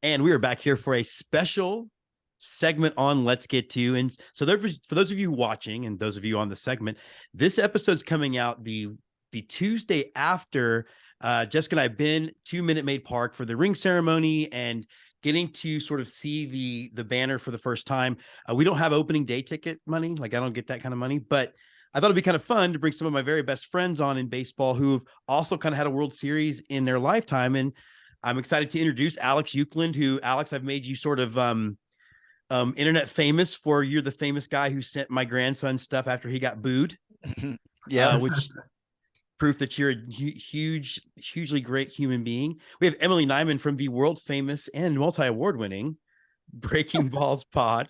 And we are back here for a special segment on Let's Get To. And so for those of you watching and those of you on the segment, this episode's coming out the Tuesday after Jessica and I have been to Minute Maid Park for the ring ceremony and getting to sort of see the banner for the first time. We don't have opening day ticket money. Like, I don't get that kind of money, but I thought it'd be kind of fun to bring some of my very best friends on in baseball who've also kind of had a World Series in their lifetime. And I'm excited to introduce Alex Euclid, who, Alex, I've made you sort of internet famous for. You're the famous guy who sent my grandson stuff after he got booed. Yeah. Which proof that you're a hugely great human being. We have Emily Nyman from the world famous and multi-award winning Breaking Balls pod.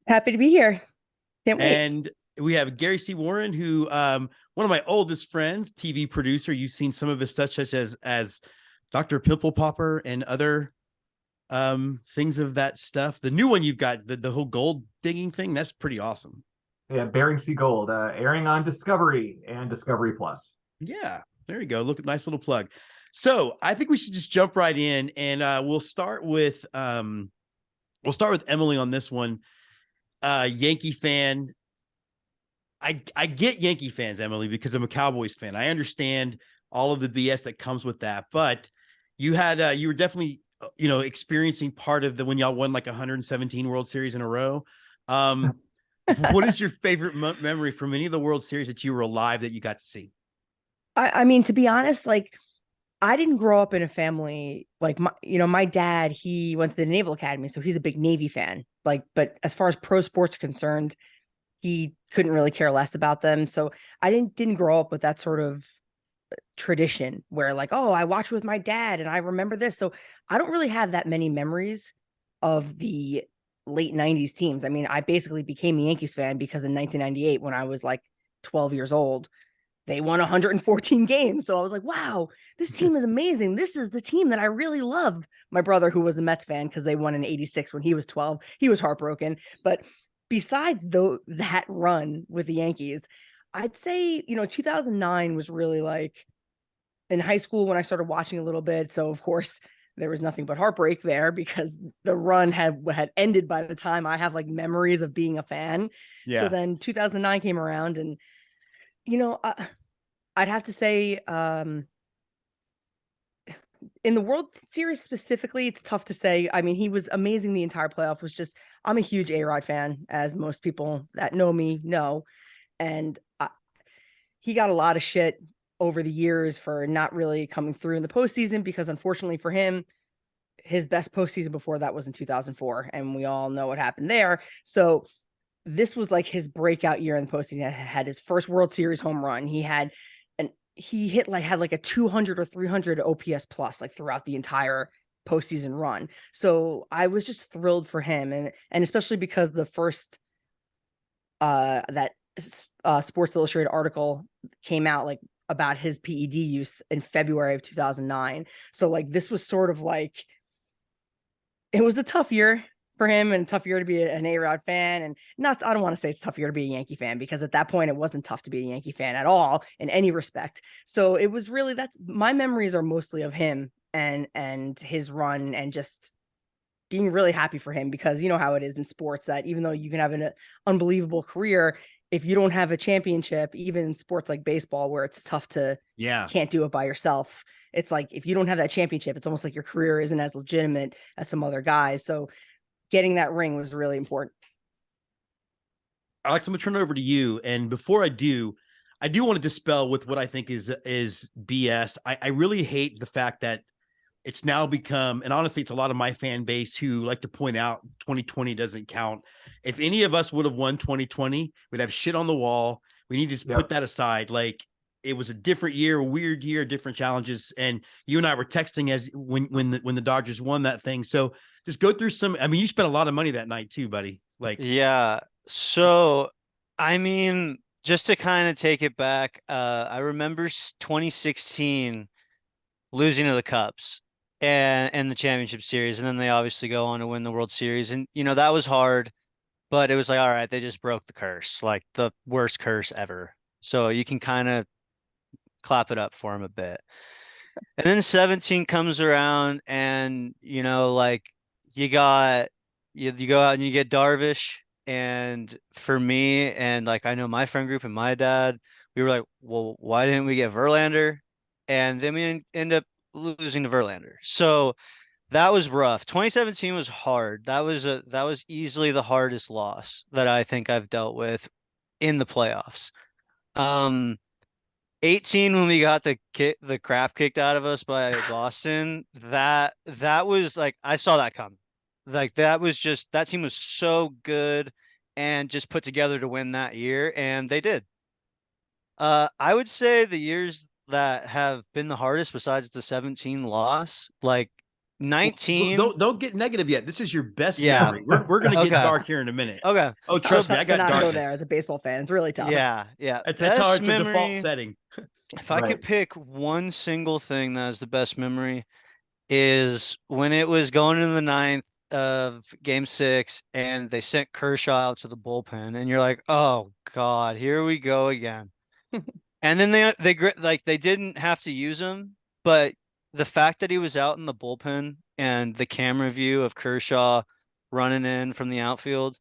Happy to be here. Can't wait. And we have Gary C. Warren, who one of my oldest friends, TV producer. You've seen some of his stuff, such as Dr. Pimple Popper and other things of that stuff. The new one you've got, the whole gold digging thing, that's pretty awesome. Yeah, Bering Sea Gold, airing on Discovery and Discovery Plus. Yeah, there you go. Look, nice little plug. So I think we should just jump right in, and we'll start with Emily on this one. Yankee fan. I get Yankee fans, Emily, because I'm a Cowboys fan. I understand all of the BS that comes with that, but you were definitely experiencing part of when y'all won like 117 World Series in a row. What is your favorite memory from any of the World Series that you were alive that you got to see? I mean, to be honest, like, I didn't grow up in a family like my dad, he went to the Naval Academy, so he's a big Navy fan. Like, but as far as pro sports are concerned, he couldn't really care less about them. So I didn't grow up with that sort of tradition where, like, oh, I watched with my dad and I remember this. So I don't really have that many memories of the late 90s teams. I mean, I basically became a Yankees fan because in 1998, when I was like 12 years old, they won 114 games. So I was like, wow, this team is amazing. This is the team that I really love. My brother, who was a Mets fan because they won in 86 when he was 12, he was heartbroken. But besides that run with the Yankees, I'd say, 2009 was really like in high school when I started watching a little bit. So of course there was nothing but heartbreak there because the run had ended by the time I have like memories of being a fan. Yeah. So then 2009 came around and, I'd have to say, in the World Series specifically, it's tough to say. I mean, he was amazing. The entire playoff was just, I'm a huge A-Rod fan, as most people that know me know. And he got a lot of shit over the years for not really coming through in the postseason, because unfortunately for him, his best postseason before that was in 2004. And we all know what happened there. So this was like his breakout year in the postseason. He had his first World Series home run. He had had like a 200 or 300 OPS plus like throughout the entire postseason run. So I was just thrilled for him. And especially because the first Sports Illustrated article came out like about his PED use in February of 2009. So like this was sort of like, it was a tough year for him and a tough year to be an A-Rod fan. And I don't want to say it's a tough year to be a Yankee fan, because at that point it wasn't tough to be a Yankee fan at all in any respect. So it was really, that's my memories are mostly of him and his run and just being really happy for him, because you know how it is in sports that even though you can have an unbelievable career, if you don't have a championship, even in sports like baseball, where it's tough to, can't do it by yourself. It's like, if you don't have that championship, it's almost like your career isn't as legitimate as some other guys. So getting that ring was really important. Alex, I'm gonna turn it over to you. And before I do want to dispel with what I think is BS. I really hate the fact that it's now become, and honestly, it's a lot of my fan base who like to point out 2020 doesn't count. If any of us would have won 2020, we'd have shit on the wall. We need to put that aside. Like, it was a different year, a weird year, different challenges. And you and I were texting as when the Dodgers won that thing. So just go through some. I mean, you spent a lot of money that night too, buddy. Like, yeah. So, I mean, just to kind of take it back, I remember 2016 losing to the Cubs and the championship series, and then they obviously go on to win the World Series, and that was hard, but it was like, all right, they just broke the curse, like the worst curse ever. So you can kind of clap it up for them a bit. And then 17 comes around and, like you got, you go out and you get Darvish. And for me, and like, I know my friend group and my dad, we were like, well, why didn't we get Verlander? And then we end up losing to Verlander. So that was rough. 2017 was hard. That was easily the hardest loss that I think I've dealt with in the playoffs. Um, 18 when we got the crap kicked out of us by Boston, that was like I saw that coming. Like that team was so good and just put together to win that year, and they did. I would say the years that have been the hardest besides the 17 loss, like Well, 19. don't get negative yet. This is your best Yeah. memory. We're gonna get Okay. dark here in a minute. Okay. Oh, It's trust me, tough I to got not go darkness. there as a baseball fan. It's really tough. Yeah. Yeah. That's how Best it's a default memory. setting. If I Right. could pick one single thing that is the best memory, is when it was going into the ninth of game 6 and they sent Kershaw out to the bullpen, and you're like, oh God, here we go again. And then they didn't have to use him, but the fact that he was out in the bullpen and the camera view of Kershaw running in from the outfield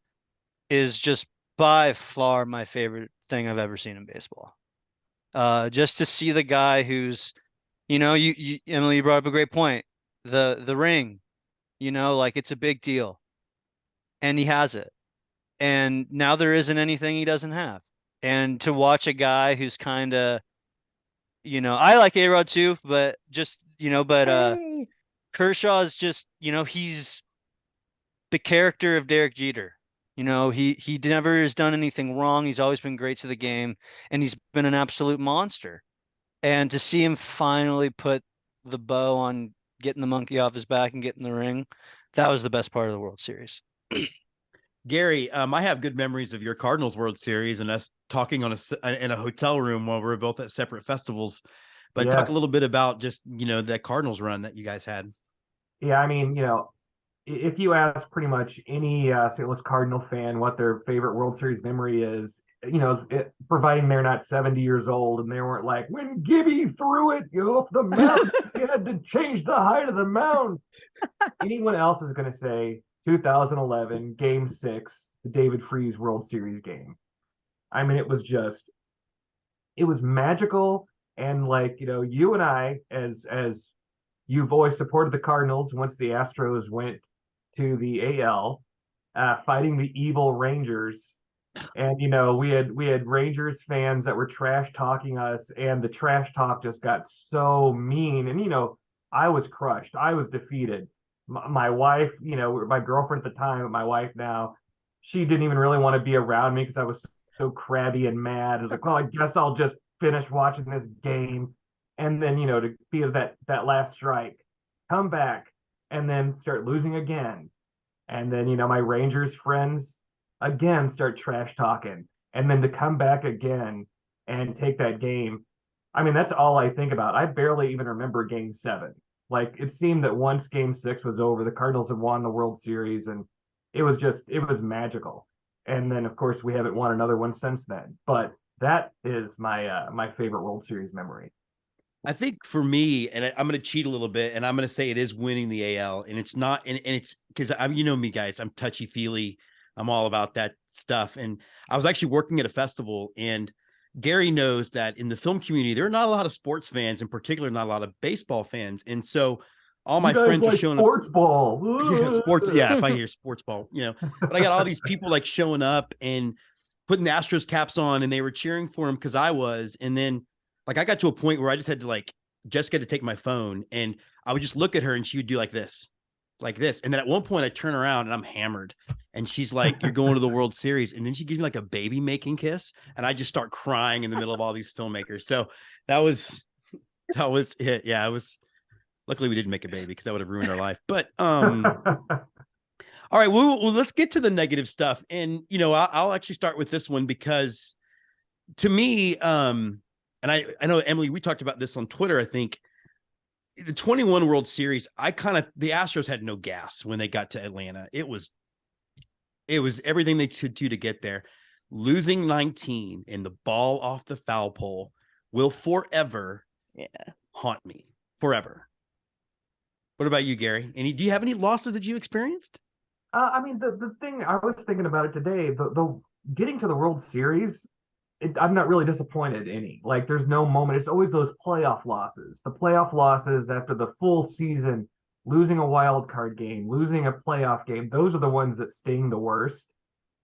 is just by far my favorite thing I've ever seen in baseball. Just to see the guy who's, you Emily, you brought up a great point. The ring, like it's a big deal, and he has it. And now there isn't anything he doesn't have. And to watch a guy who's kind of, I like A-Rod too, but Hey. Kershaw is just, he's the character of Derek Jeter. He never has done anything wrong. He's always been great to the game, and he's been an absolute monster. And to see him finally put the bow on getting the monkey off his back and getting the ring, that was the best part of the World Series. Gary, I have good memories of your Cardinals World Series and us talking in a hotel room while we were both at separate festivals. But talk Yes. a little bit about just that Cardinals run that you guys had. Yeah, I mean, if you ask pretty much any St. Louis Cardinal fan what their favorite World Series memory is, providing they're not 70 years old and they weren't like, when Gibby threw it off the mound, you had to change the height of the mound. Anyone else is going to say 2011 Game 6, the David Freese World Series game. I mean, it was magical. And like, you and I, as you've always supported the Cardinals once the Astros went to the AL, fighting the evil Rangers. And we had Rangers fans that were trash talking us, and the trash talk just got so mean. And I was crushed. I was defeated. My wife, my girlfriend at the time, my wife now, she didn't even really want to be around me because I was so crabby and mad. I was like, well, I guess I'll just finish watching this game. And then, to be that last strike, come back, and then start losing again. And then, my Rangers friends again start trash talking, and then to come back again and take that game. I mean, that's all I think about. I barely even remember Game 7. Like, it seemed that once Game 6 was over, the Cardinals had won the World Series, and it was magical. And then, of course, we haven't won another one since then. But that is my favorite World Series memory. I think for me, and I'm going to cheat a little bit, and I'm going to say it is winning the AL, and it's not, and it's because me, guys, I'm touchy feely. I'm all about that stuff. And I was actually working at a festival, and Gary knows that in the film community, there are not a lot of sports fans, in particular, not a lot of baseball fans. And so all my friends are showing sports up. Ball. Yeah, sports. Yeah. If I hear sports ball, but I got all these people like showing up and putting the Astros caps on, and they were cheering for him because I was. And then like I got to a point where I just had to Jessica to take my phone, and I would just look at her and she would do like this. And then at one point I turn around and I'm hammered, and she's like, you're going to the World Series. And then she gives me like a baby making kiss, and I just start crying in the middle of all these filmmakers. So that was it. Yeah. It was, luckily we didn't make a baby because that would have ruined our life. But, all right, well, let's get to the negative stuff. And, I'll actually start with this one because to me, and I know, Emily, we talked about this on Twitter. I think the 21 World Series, the Astros had no gas when they got to Atlanta. It was everything they could do to get there. Losing 19 and the ball off the foul pole will forever haunt me. forever. What about you, Gary? Do you have any losses that you experienced? I mean, the thing I was thinking about it today, the getting to the World Series, I'm not really disappointed any. Like, there's no moment. It's always those playoff losses. The playoff losses after the full season, losing a wild card game, losing a playoff game. Those are the ones that sting the worst.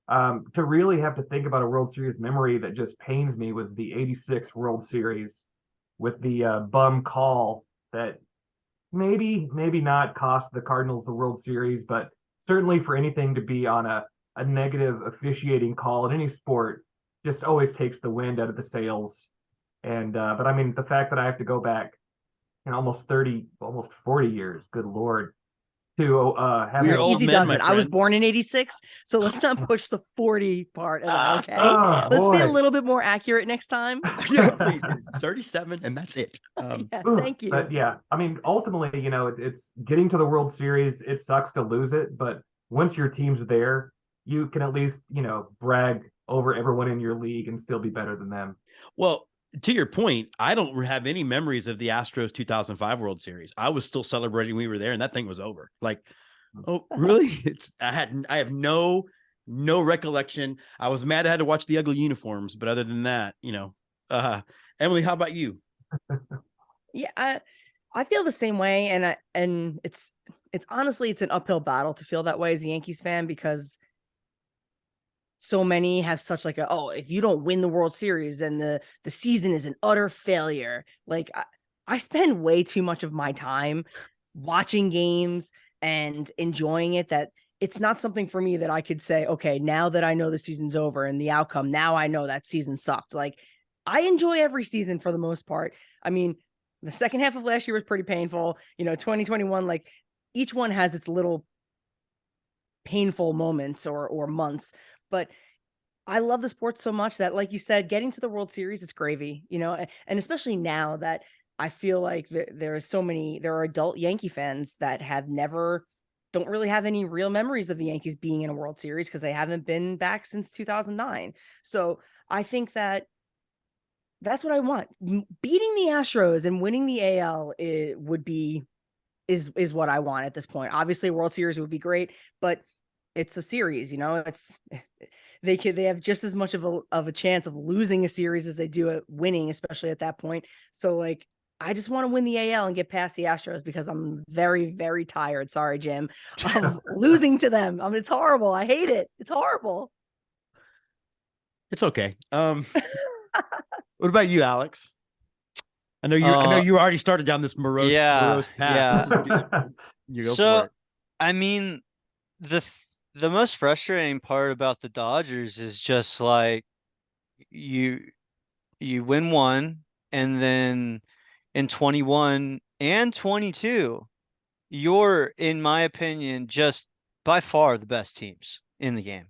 To really have to think about a World Series memory that just pains me was the '86 World Series with the bum call that maybe not cost the Cardinals the World Series, but certainly for anything to be on a negative officiating call in any sport just always takes the wind out of the sails. And but I mean, the fact that I have to go back almost 30, almost 40 years, good Lord, to have We're a- old Easy men, does my it. I was friend. born in '86, so let's not push the 40 part of that, okay? Oh, Let's be a boy. little bit more accurate next time. Yeah, please. It's 37, and that's it. Yeah, Ooh, thank you. But yeah, I mean, ultimately, it's getting to the World Series. It sucks to lose it, but once your team's there, you can at least, brag over everyone in your league and still be better than them. Well, to your point, I don't have any memories of the Astros 2005 World Series. I was still celebrating we were there, and that thing was over. Like, oh, really? I have no recollection. I was mad I had to watch the ugly uniforms, but other than that, Emily, how about you? Yeah, I feel the same way, and it's honestly it's an uphill battle to feel that way as a Yankees fan because so many have such like if you don't win the World Series, then the season is an utter failure. Like I spend way too much of my time watching games and enjoying it that it's not something for me that I could say, okay, now that I know the season's over and the outcome, now I know that season sucked. Like I enjoy every season for the most part. I mean, the second half of last year was pretty painful. 2021, like each one has its little painful moments or months, but I love the sport so much that, like you said, getting to the World Series, it's gravy, and especially now that I feel like there are adult Yankee fans that don't really have any real memories of the Yankees being in a World Series because they haven't been back since 2009. So I think that's what I want. Beating the Astros and winning the AL is what I want at this point. Obviously, World Series would be great, but it's a series, they have just as much of a chance of losing a series as they do at winning, especially at that point. So like, I just want to win the AL and get past the Astros because I'm very, very tired. Sorry, Jim, of losing to them. I mean, it's horrible. I hate it. It's horrible. It's okay. What about you, Alex? I know you already started down this morose path. Yeah. This is good. You go So, for it. I mean, the most frustrating part about the Dodgers is just like you win one, and then in 21 and 22, you're, in my opinion, just by far the best teams in the game.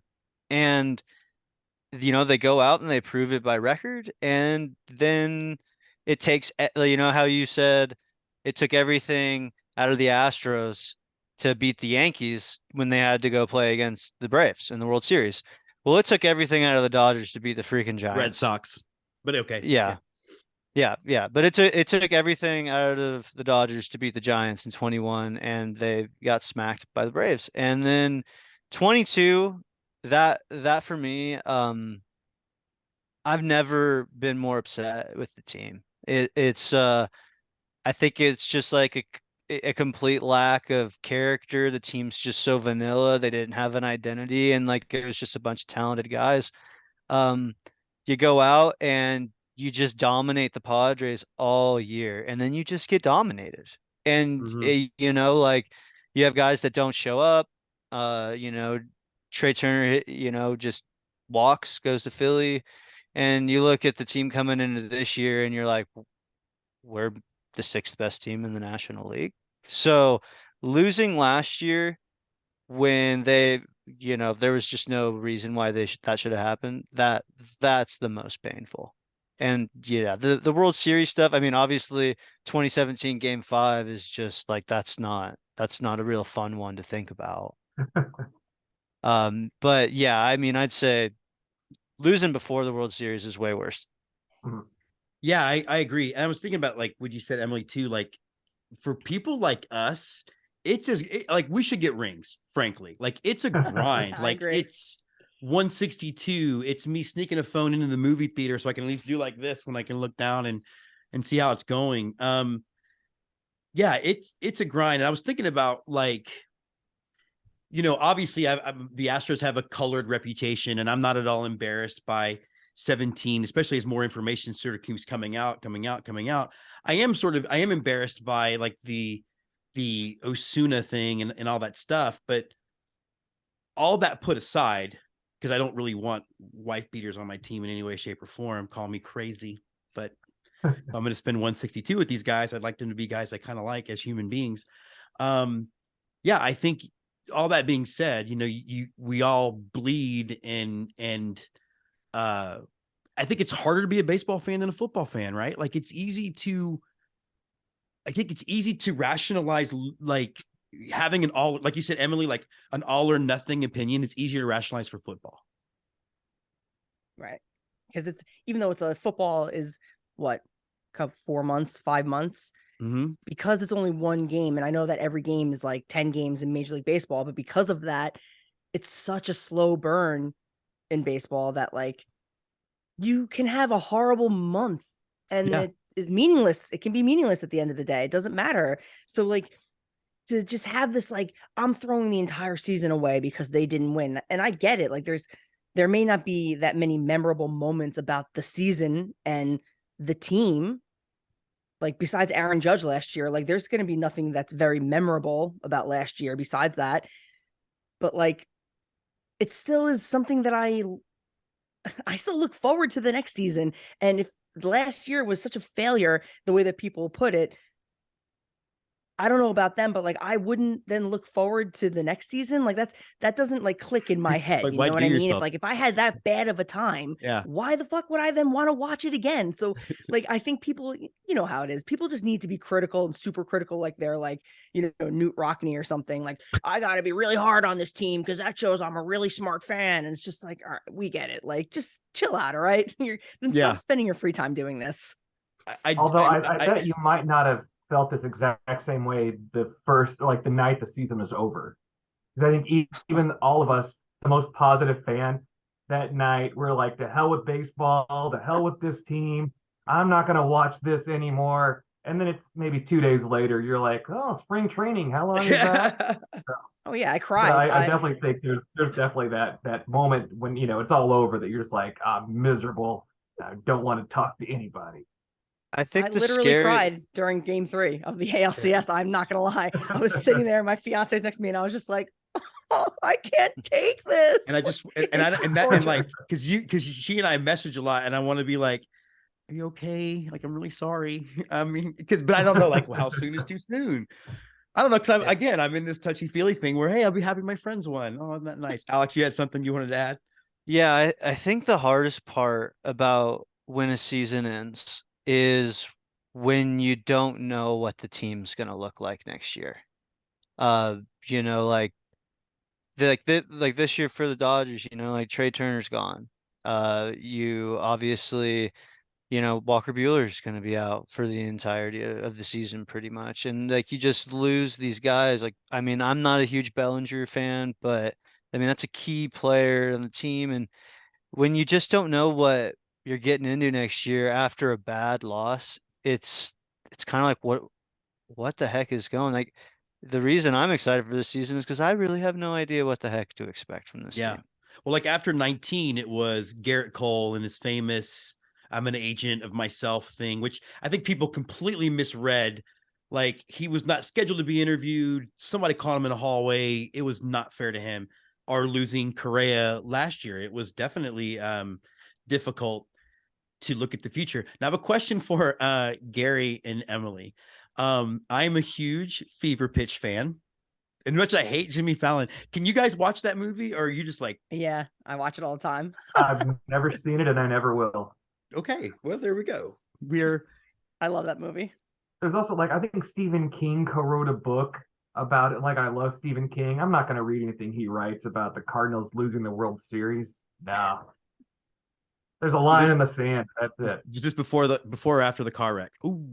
And they go out and they prove it by record, and then it takes, how you said it took everything out of the Astros to beat the Yankees when they had to go play against the Braves in the World Series. Well, it took everything out of the Dodgers to beat the freaking Giants. Red Sox, but okay. Yeah. But it took everything out of the Dodgers to beat the Giants in 21, and they got smacked by the Braves. And then 22, that for me, I've never been more upset with the team. It's I think it's just like a complete lack of character. The team's just so vanilla. They didn't have an identity, and like it was just a bunch of talented guys. You go out and you just dominate the Padres all year, and then you just get dominated. And like you have guys that don't show up. Trey Turner, just walks, goes to Philly, and you look at the team coming into this year, and you're like, we're the sixth best team in the National League. So losing last year when there was just no reason why that should have happened. That's the most painful. And yeah, the World Series stuff, I mean, obviously 2017 Game 5 is just like that's not a real fun one to think about. But yeah, I mean, I'd say losing before the World Series is way worse. Yeah, I agree. And I was thinking about like what you said, Emily, too. Like for people like us, like we should get rings, frankly. Like it's a grind. I Like agree. it's 162. It's me sneaking a phone into the movie theater so I can at least do like this when I can look down and see how it's going. Yeah, it's a grind. And I was thinking about like, obviously the Astros have a colored reputation, and I'm not at all embarrassed by 17, especially as more information sort of keeps coming out. I am embarrassed by like the Osuna thing and all that stuff, but all that put aside, because I don't really want wife beaters on my team in any way, shape, or form. Call me crazy, but if I'm going to spend 162 with these guys, I'd like them to be guys I kind of like as human beings. Yeah, I think all that being said, we all bleed and I think it's harder to be a baseball fan than a football fan, right? Like I think it's easy to rationalize like having an all, like you said, Emily, like an all or nothing opinion. It's easier to rationalize for football. Right. Because it's, even though it's a football is what, 4 months, 5 months, because it's only one game. And I know that every game is like 10 games in Major League Baseball, but because of that, it's such a slow burn in baseball that like you can have a horrible month and it is meaningless. It can be meaningless at the end of the day. It doesn't matter. So like to just have this, like, I'm throwing the entire season away because they didn't win. And I get it. Like there may not be that many memorable moments about the season and the team. Like besides Aaron Judge last year, like there's going to be nothing that's very memorable about last year besides that. But like, it still is something that I still look forward to the next season. And if last year was such a failure, the way that people put it, I don't know about them, but like I wouldn't then look forward to the next season. Like that doesn't like click in my head. Like, you know what I mean? yourself? If I had that bad of a time, Yeah. why the fuck would I then want to watch it again? So like I think people, you know how it is. People just need to be critical and super critical, like they're like, Newt Rockney or something. Like, I gotta be really hard on this team because that shows I'm a really smart fan. And it's just like, all right, we get it. Like, just chill out, all right? Stop spending your free time doing this. Although I bet you might not have felt this exact same way the night the season was over. Because I think even all of us, the most positive fan that night, we're like, the hell with baseball, the hell with this team. I'm not going to watch this anymore. And then it's maybe 2 days later, you're like, oh, spring training. How long is that? Oh yeah, I cried. I definitely think there's definitely that moment when, it's all over that you're just like, I'm miserable. I don't want to talk to anybody. I think I literally cried during Game 3 of the ALCS. I'm not gonna lie. I was sitting there, my fiance's next to me, and I was just like, "Oh, I can't take this." And I just because she and I message a lot, and I want to be like, "Are you okay? Like, I'm really sorry." I mean, but I don't know, like, how soon is too soon? I don't know, because I'm in this touchy feely thing where, hey, I'll be happy my friends won. Oh, isn't that nice? Alex, you had something you wanted to add? Yeah, I think the hardest part about when a season ends is when you don't know what the team's gonna look like next year. Like this year for the Dodgers, like Trey Turner's gone. You obviously, Walker Buehler's gonna be out for the entirety of the season pretty much. And like you just lose these guys. Like, I mean, I'm not a huge Bellinger fan, but I mean that's a key player on the team. And when you just don't know what you're getting into next year after a bad loss, it's kind of like what the heck is going, like, the reason I'm excited for this season is because I really have no idea what the heck to expect from this team. Well, like after 19, it was Garrett Cole and his famous "I'm an agent of myself" thing, which I think people completely misread. Like, he was not scheduled to be interviewed. Somebody caught him in a hallway. It was not fair to him. Or losing Correa last year, it was definitely difficult to look at the future. Now, I have a question for Gary and Emily. I'm a huge Fever Pitch fan. And much I hate Jimmy Fallon. Can you guys watch that movie, or are you just like? Yeah, I watch it all the time. I've never seen it, and I never will. Okay, well, there we go. I love that movie. There's also, like, I think Stephen King co-wrote a book about it. Like, I love Stephen King. I'm not going to read anything he writes about the Cardinals losing the World Series. No. There's a line in the sand. That's it. Just before or after the car wreck. Ooh.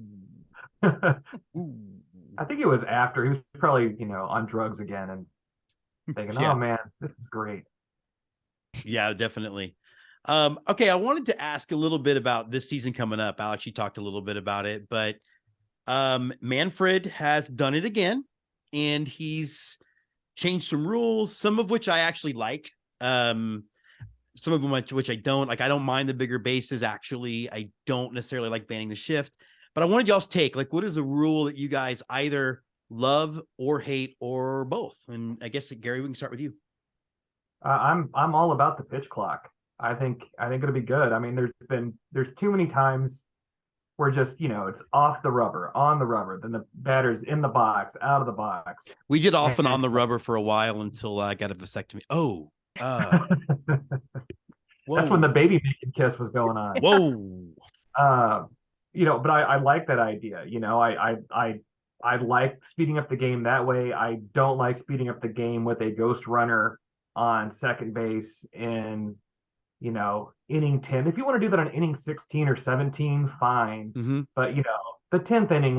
Ooh. I think it was after he was probably, on drugs again and thinking, Yeah. oh man, this is great. Yeah, definitely. Okay, I wanted to ask a little bit about this season coming up. Alex, you talked a little bit about it, but Manfred has done it again, and he's changed some rules, some of which I actually like. Some of them which I don't like. I don't mind the bigger bases. Actually, I don't necessarily like banning the shift, but I wanted y'all's take. Like, what is a rule that you guys either love or hate or both? And I guess, Gary, we can start with you. I'm all about the pitch clock. I think it'll be good. I mean, there's too many times where just it's off the rubber, on the rubber, then the batter's in the box, out of the box. We did off and on the rubber for a while until I got a vasectomy. Oh, That's when the baby making kiss was going on. Whoa. But I like that idea. I like speeding up the game that way. I don't like speeding up the game with a ghost runner on second base in inning 10. If you want to do that on inning 16 or 17, fine. Mm-hmm. But the 10th inning,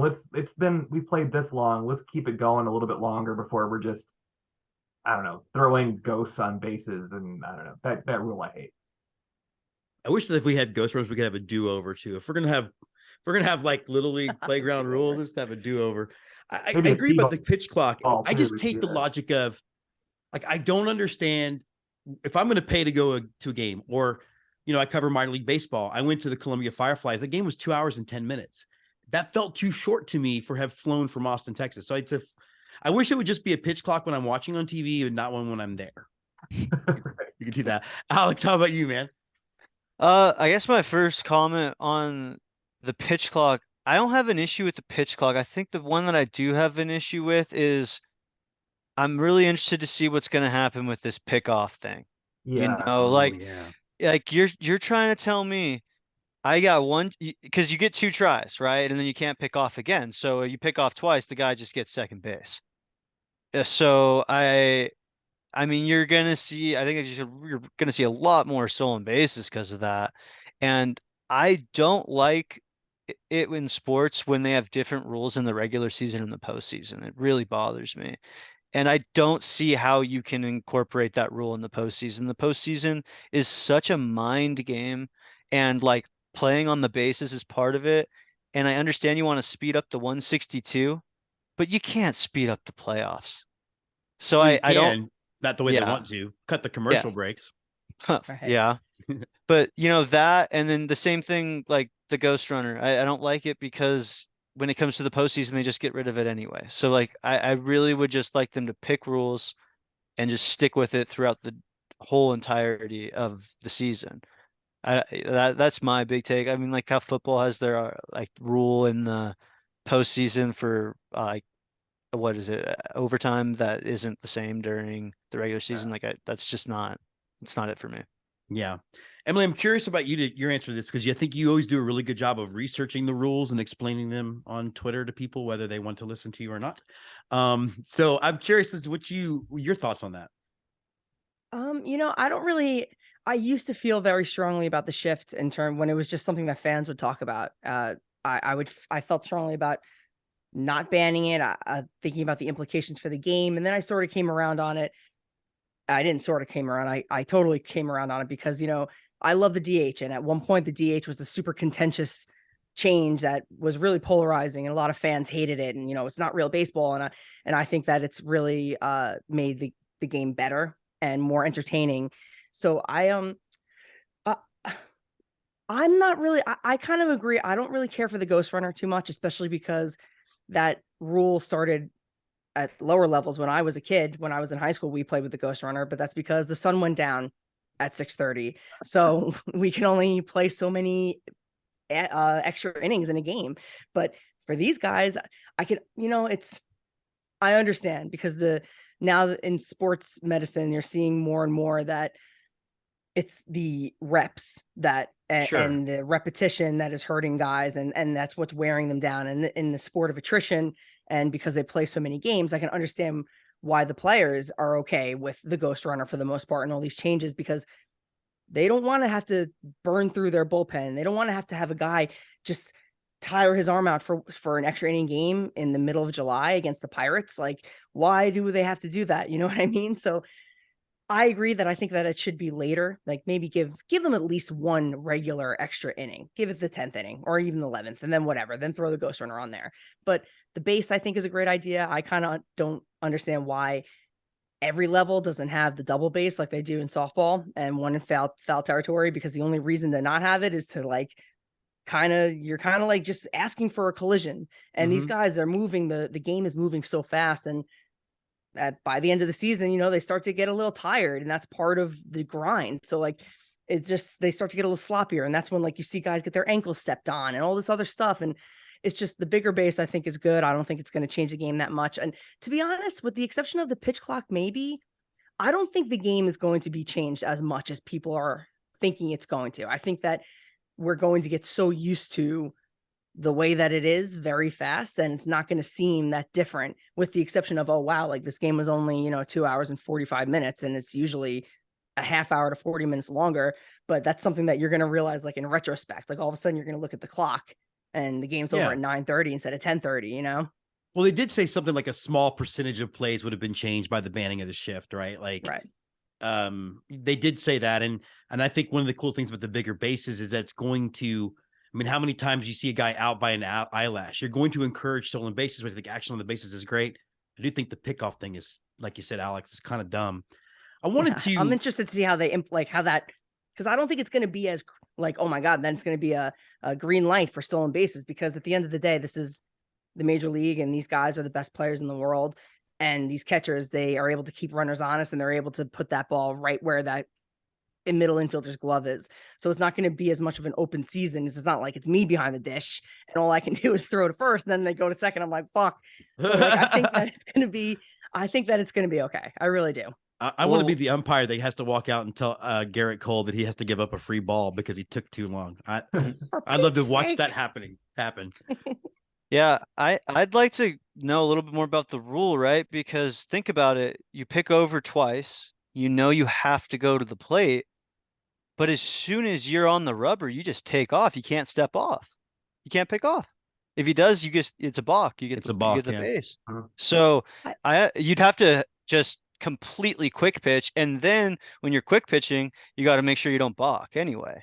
we played this long. Let's keep it going a little bit longer before we're just, I don't know, throwing ghosts on bases. And I don't know, that rule I hate. I wish that if we had ghost runners, we could have a do-over too. If we're gonna have like little league playground rules, just have a do-over. I agree about the pitch clock. I just take the logic of, like, I don't understand if I'm going to pay to go to a game, or, I cover minor league baseball. I went to the Columbia Fireflies. The game was 2 hours and 10 minutes. That felt too short to me for have flown from Austin, Texas. So I wish it would just be a pitch clock when I'm watching on TV and not one when I'm there. You can do that. Alex, how about you, man? I guess my first comment on the pitch clock, I don't have an issue with the pitch clock. I think the one that I do have an issue with is I'm really interested to see what's going to happen with this pickoff thing. Yeah. Like you're trying to tell me I got one, because you get 2 tries, right? And then you can't pick off again. So you pick off twice, the guy just gets second base. So I mean, you're gonna see, I think you're gonna see a lot more stolen bases because of that. And I don't like it in sports when they have different rules in the regular season and the postseason. It really bothers me. And I don't see how you can incorporate that rule in the postseason. The postseason is such a mind game, and like playing on the bases is part of it. And I understand you want to speed up the 162, but you can't speed up the playoffs. So I don't. Not the way they want to cut the commercial breaks. Yeah. But that, and then the same thing, like the ghost runner, I don't like it because when it comes to the postseason, they just get rid of it anyway. So like, I really would just like them to pick rules and just stick with it throughout the whole entirety of the season. That's my big take. I mean, like how football has their like rule in the postseason for like, what is it, overtime, that isn't the same during the regular season. Like that's just not, it's not it for me. Yeah. Emily, I'm curious about your answer to this, because I think you always do a really good job of researching the rules and explaining them on Twitter to people, whether they want to listen to you or not. So I'm curious as to your thoughts on that. I used to feel very strongly about the shift in term when it was just something that fans would talk about. I felt strongly about not banning it, thinking about the implications for the game. And then I sort of came around on it. I didn't sort of came around. I totally came around on it because, I love the DH. And at one point, the DH was a super contentious change that was really polarizing, and a lot of fans hated it. And, it's not real baseball. And I think that it's really made the game better and more entertaining. So I'm not really, I kind of agree. I don't really care for the ghost runner too much, especially because that rule started at lower levels when I was a kid. When I was in high school, we played with the ghost runner, but that's because the sun went down at 6:30. So we can only play so many extra innings in a game. But for these guys, I could, I understand, because now in sports medicine, you're seeing more and more that it's the reps that and the repetition that is hurting guys, and that's what's wearing them down. And in the sport of attrition, and because they play so many games, I can understand why the players are okay with the ghost runner for the most part and all these changes, because they don't want to have to burn through their bullpen. They don't want to have a guy just tire his arm out for an extra inning game in the middle of July against the Pirates. Like, why do they have to do that? You know what I mean? So I agree that I think that it should be later. Like, maybe give them at least one regular extra inning. Give it the 10th inning or even the 11th, and then whatever. Then throw the ghost runner on there. But the base, I think, is a great idea. I kind of don't understand why every level doesn't have the double base like they do in softball and one in foul territory, because the only reason to not have it is to like you're kind of like just asking for a collision. And these guys are moving, the game is moving so fast, and by the end of the season, you know, they start to get a little tired, and that's part of the grind. So like, it's just, they start to get a little sloppier, and that's when like you see guys get their ankles stepped on and all this other stuff. And it's just, the bigger base I think is good. I don't think it's going to change the game that much. And to be honest, with the exception of the pitch clock, maybe, I don't think the game is going to be changed as much as people are thinking it's going to. I think that we're going to get so used to the way that it is very fast, and it's not going to seem that different, with the exception of, oh, wow, like this game was only, you know, 2 hours and 45 minutes, and it's usually a half hour to 40 minutes longer. But that's something that you're going to realize, like in retrospect, like all of a sudden you're going to look at the clock and the game's over at 9:30 instead of 10:30, you know? Well, they did say something like a small percentage of plays would have been changed by the banning of the shift, right? Like, Right. They did say that. And I think one of the cool things about the bigger bases is that it's going to, I mean, how many times you see a guy out by an eyelash? You're going to encourage stolen bases, which I think action on the bases is great. I do think the pickoff thing is, like you said, Alex, is kind of dumb. I'm interested to see how they how that, because I don't think it's going to be as like, oh my God, then it's going to be a green light for stolen bases, because at the end of the day, this is the major league, and these guys are the best players in the world. And these catchers, they are able to keep runners honest, and they're able to put that ball right where that middle infielder's glove is. So it's not going to be as much of an open season. It's not like it's me behind the dish and all I can do is throw to first, and then they go to second. I'm like, fuck. So like, I think that it's going to be okay. I really do. I want to be the umpire that has to walk out and tell Garrett Cole that he has to give up a free ball because he took too long. I'd love to watch that happen. Yeah, I'd like to know a little bit more about the rule, right? Because think about it, you pick over twice, you know you have to go to the plate, but as soon as you're on the rubber, you just take off. You can't step off. You can't pick off. If he does, it's a balk. You get the base. So you'd have to just completely quick pitch, and then when you're quick pitching, you got to make sure you don't balk anyway.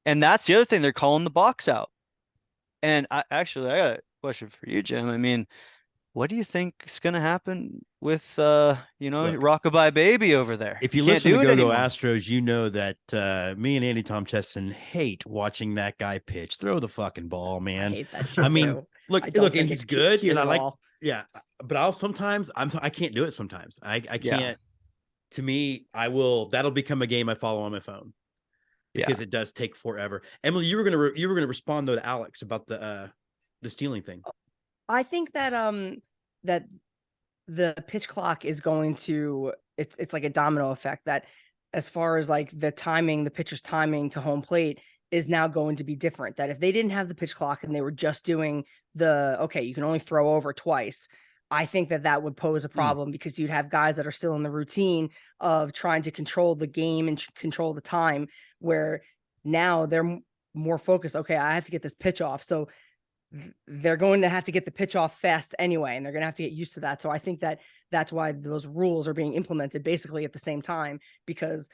And that's the other thing, they're calling the box out. And I got a question for you, Jim. I mean, what do you think is going to happen with, Rockabye Baby over there? If you listen to Go-Go Astros, you know that me and Andy Tom Chesson hate watching that guy pitch. Throw the fucking ball, man. I hate that shit too. Look, and he's good. And I like, yeah, but I can't do it sometimes. I can't. Yeah. To me, that'll become a game I follow on my phone because it does take forever. Emily, you were gonna respond to Alex about the stealing thing. I think that that the pitch clock is going to, it's like a domino effect, that as far as like the pitcher's timing to home plate is now going to be different. That if they didn't have the pitch clock and they were just doing you can only throw over twice, I think that would pose a problem because you'd have guys that are still in the routine of trying to control the game and control the time, where now they're more focused. Okay, I have to get this pitch off. So they're going to have to get the pitch off fast anyway, and they're going to have to get used to that. So I think that's why those rules are being implemented basically at the same time, because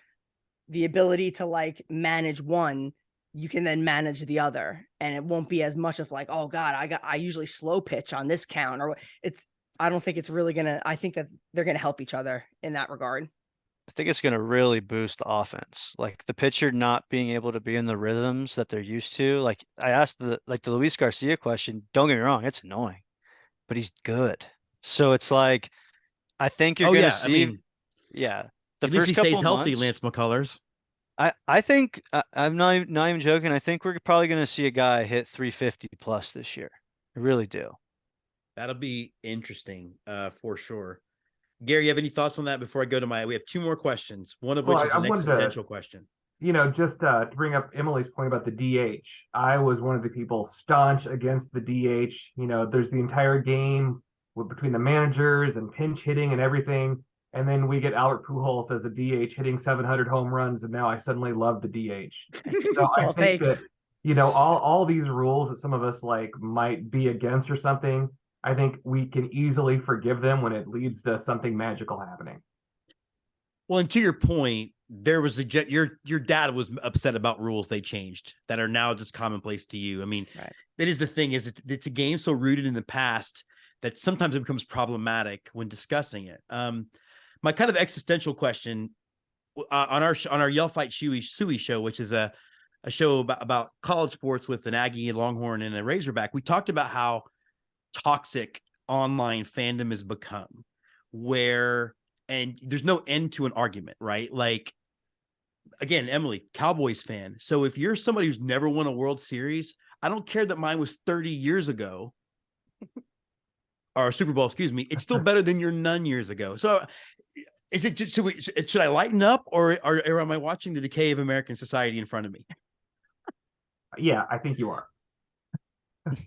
the ability to like manage one, you can then manage the other, and it won't be as much of like, oh God, I usually slow pitch on this count, or I don't think it's really I think that they're going to help each other in that regard. I think it's going to really boost the offense. Like the pitcher not being able to be in the rhythms that they're used to. Like I asked the Luis Garcia question, don't get me wrong, it's annoying, but he's good. So it's like, I think you're going to see, the at least he stays healthy, Lance McCullers. I think I'm not even joking. I think we're probably going to see a guy hit 350 plus this year. I really do. That'll be interesting for sure. Gary, you have any thoughts on that before I go to we have two more questions, one of which is an existential question. Just to bring up Emily's point about the DH, I was one of the people staunch against the DH. There's the entire game between the managers and pinch hitting and everything. And then we get Albert Pujols as a DH hitting 700 home runs, and now I suddenly love the DH. So I think you know, all these rules that some of us like might be against or something, I think we can easily forgive them when it leads to something magical happening. Well, and to your point, there was your dad was upset about rules they changed that are now just commonplace to you. I mean, Right. that is the thing, is it's a game so rooted in the past that sometimes it becomes problematic when discussing it. My kind of existential question on our Yell Fight Suey show, which is a show about college sports with an Aggie, and Longhorn, and a Razorback, we talked about how toxic online fandom has become, where and there's no end to an argument, right? Like, again, Emily, Cowboys fan. So if you're somebody who's never won a World Series, I don't care that mine was 30 years ago or Super Bowl, excuse me. It's still better than your none years ago. So is it just, should I lighten up, or am I watching the decay of American society in front of me? Yeah, I think you are.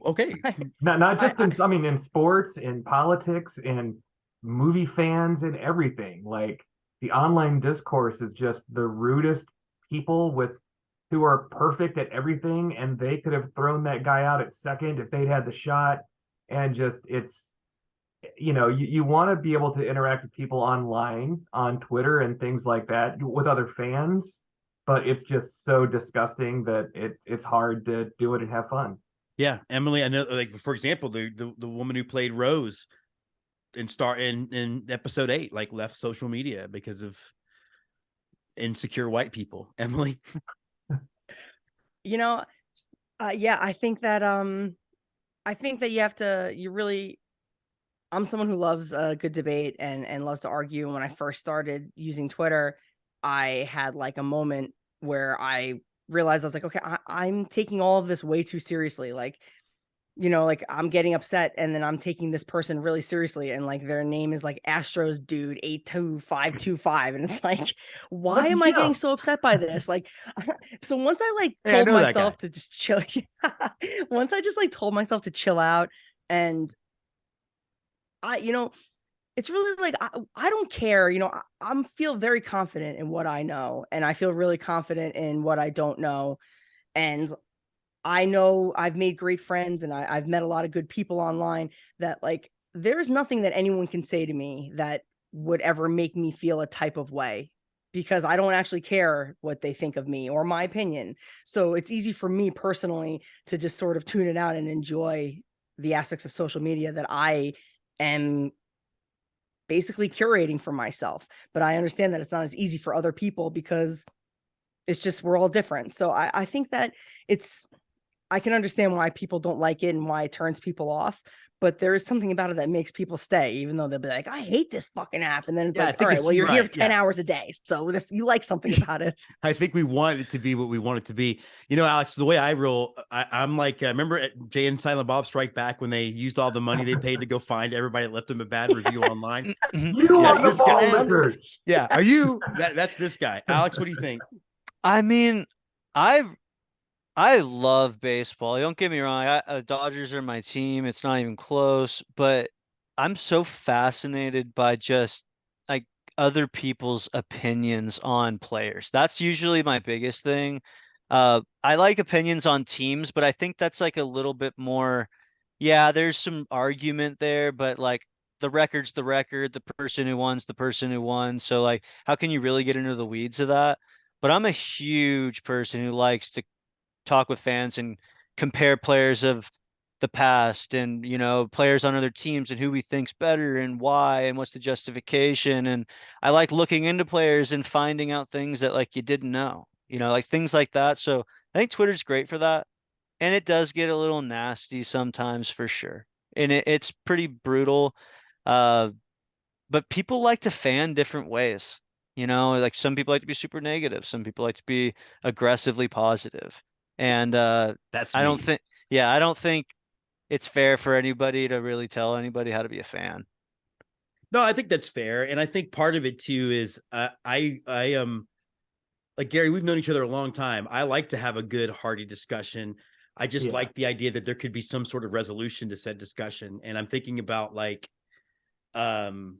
Okay. Not just in, I mean, in sports, in politics, in movie fans, and everything. Like the online discourse is just the rudest people who are perfect at everything, and they could have thrown that guy out at second if they'd had the shot. And just it's, you know, you want to be able to interact with people online on Twitter and things like that with other fans, but it's just so disgusting that it's hard to do it and have fun. Yeah, Emily, I know, like, for example, the woman who played Rose in episode 8, like, left social media because of insecure white people. Emily. You know, yeah, I think that I'm someone who loves a good debate and loves to argue. And when I first started using Twitter, I had like a moment where I realized I was like, okay, I'm taking all of this way too seriously. Like, you know, like I'm getting upset and then I'm taking this person really seriously. And like their name is like Astros dude 82525. And it's like, why am I getting so upset by this? Like, so once I like Hey, I told know that myself guy. to just chill, once I just like told myself to chill out, and you know, it's really like I don't care. You know, I'm feel very confident in what I know, and I feel really confident in what I don't know. And I know I've made great friends, and I've met a lot of good people online. That like there's nothing that anyone can say to me that would ever make me feel a type of way, because I don't actually care what they think of me or my opinion. So it's easy for me personally to just sort of tune it out and enjoy the aspects of social media that I am basically curating for myself. But I understand that it's not as easy for other people, because it's just we're all different. So I think that I can understand why people don't like it and why it turns people off, but there is something about it that makes people stay, even though they'll be like, I hate this fucking app. And then it's Yeah, I like, all think right, it's well, you're here right. for 10 Yeah. hours a day. So this, you like something about it. I think we want it to be what we want it to be. You know, Alex, the way I roll, I'm like, remember at Jay and Silent Bob Strike Back when they used all the money they paid to go find everybody that left them a bad review online? You That's are the this guy. ball lickers. Yeah. Are you that's this guy? Alex, what do you think? I mean, I I love baseball. Don't get me wrong. Dodgers are my team. It's not even close, but I'm so fascinated by just like other people's opinions on players. That's usually my biggest thing. I like opinions on teams, but I think that's like a little bit more, yeah, there's some argument there, but like the record's the record, the person who won's the person who won. So like, how can you really get into the weeds of that? But I'm a huge person who likes to talk with fans and compare players of the past and players on other teams and who he thinks better and why and what's the justification. And I like looking into players and finding out things that like you didn't know, like things like that. So I think Twitter's great for that. And it does get a little nasty sometimes for sure. And it's pretty brutal. Uh, but people like to fan different ways. Like some people like to be super negative, some people like to be aggressively positive. And That's I don't me. think, yeah, I don't think it's fair for anybody to really tell anybody how to be a fan. No, I think that's fair. And I think part of it too is I like Gary, we've known each other a long time. I like to have a good, hearty discussion. I just Yeah. like the idea that there could be some sort of resolution to said discussion. And I'm thinking about like, um,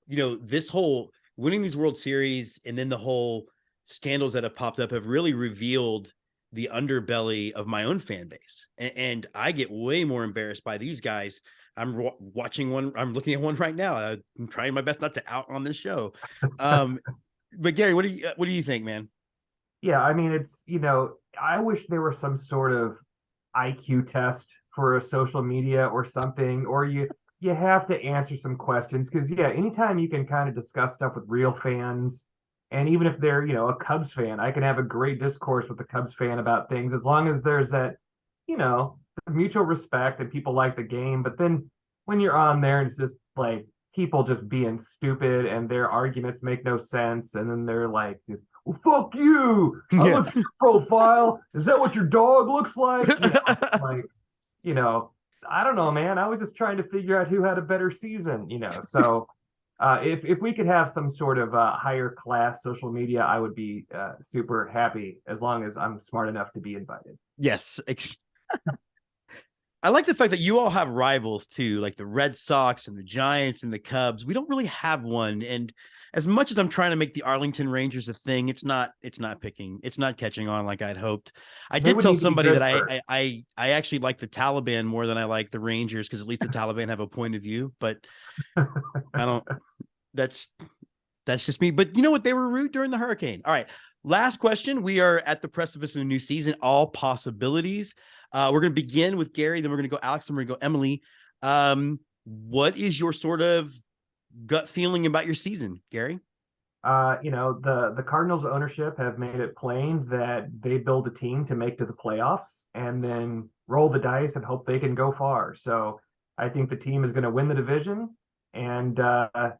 this whole winning these World Series and then the whole scandals that have popped up have really revealed the underbelly of my own fan base. And I get way more embarrassed by these guys. I'm watching one. I'm looking at one right now. I'm trying my best not to out on this show. But Gary, what do you think, man? Yeah, I mean, it's, I wish there was some sort of IQ test for a social media or something, or you have to answer some questions because yeah, anytime you can kind of discuss stuff with real fans, and even if they're, a Cubs fan, I can have a great discourse with a Cubs fan about things as long as there's that, mutual respect and people like the game. But then when you're on there and it's just like people just being stupid and their arguments make no sense, and then they're like this, well, fuck you. I Yeah. looked at your profile. Is that what your dog looks like? Like, I don't know, man. I was just trying to figure out who had a better season, So if we could have some sort of higher class social media, I would be super happy as long as I'm smart enough to be invited. Yes. I like the fact that you all have rivals too, like the Red Sox and the Giants and the Cubs. We don't really have one. And as much as I'm trying to make the Arlington Rangers a thing, it's not catching on like I'd hoped. I did tell somebody that I actually like the Taliban more than I like the Rangers, because at least the Taliban have a point of view, but I don't, that's just me. But you know what? They were rude during the hurricane. All right. Last question. We are at the precipice of a new season, all possibilities. We're going to begin with Gary, then we're going to go Alex, and we're going to go Emily. What is your sort of gut feeling about your season, Gary? The Cardinals ownership have made it plain that they build a team to make to the playoffs and then roll the dice and hope they can go far. So I think the team is going to win the division, and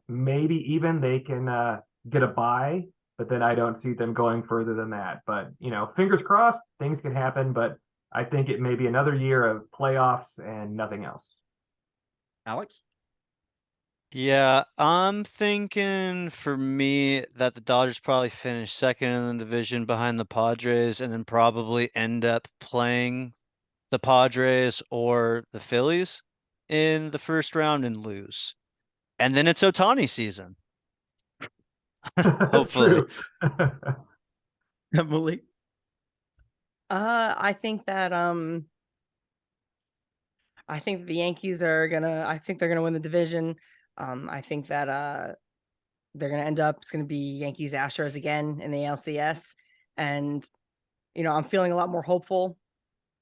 maybe even they can get a bye, but then I don't see them going further than that. But, fingers crossed, things can happen, but I think it may be another year of playoffs and nothing else. Alex? Yeah, I'm thinking for me that the Dodgers probably finish second in the division behind the Padres, and then probably end up playing the Padres or the Phillies in the first round and lose. And then it's Ohtani season. Hopefully. Emily? I think that the Yankees they're gonna win the division. I think that they're gonna end up, it's gonna be Yankees Astros again in the ALCS. And I'm feeling a lot more hopeful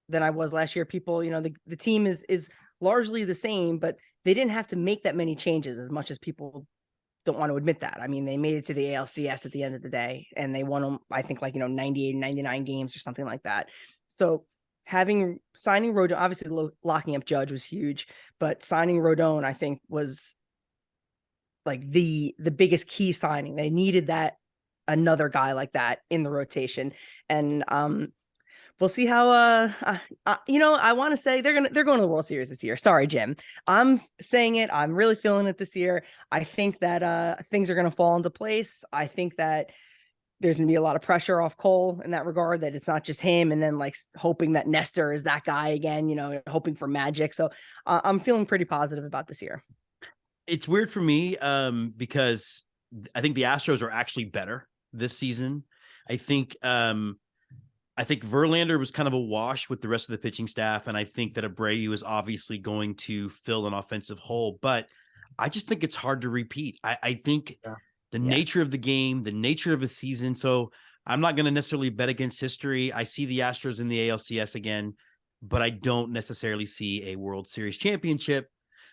than I was last year. People, the team is largely the same, but they didn't have to make that many changes, as much as people don't want to admit that. I mean, they made it to the ALCS at the end of the day, and they won them, I think, 98, 99 games or something like that. So signing Rodon, obviously locking up Judge was huge, but signing Rodon, I think, was like the biggest key signing. They needed another guy like that in the rotation. And we'll see how I want to say they're going to the World Series this year. Sorry, Jim. I'm saying it. I'm really feeling it this year. I think that things are going to fall into place. I think that there's going to be a lot of pressure off Cole in that regard, that it's not just him, and then hoping that Nestor is that guy again, hoping for magic. So I'm feeling pretty positive about this year. It's weird for me because I think the Astros are actually better this season. I think Verlander was kind of a wash with the rest of the pitching staff, and I think that Abreu is obviously going to fill an offensive hole, but I just think it's hard to repeat. I think the nature of the game, the nature of a season. So I'm not going to necessarily bet against history. I see the Astros in the ALCS again, but I don't necessarily see a World Series championship.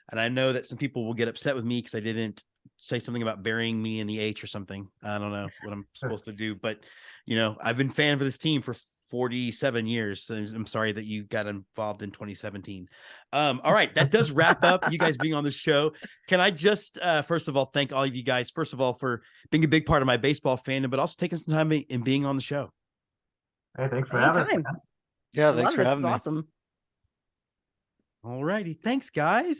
And I know that some people will get upset with me because I didn't say something about burying me in the H or something. I don't know what I'm supposed to do, but I've been a fan of this team for 47 years. And I'm sorry that you got involved in 2017. All right. That does wrap up you guys being on the show. Can I just, first of all, thank all of you guys, first of all, for being a big part of my baseball fandom, but also taking some time in being on the show. Hey, thanks for having me. Yeah, thanks for having me. Awesome. All righty. Thanks, guys.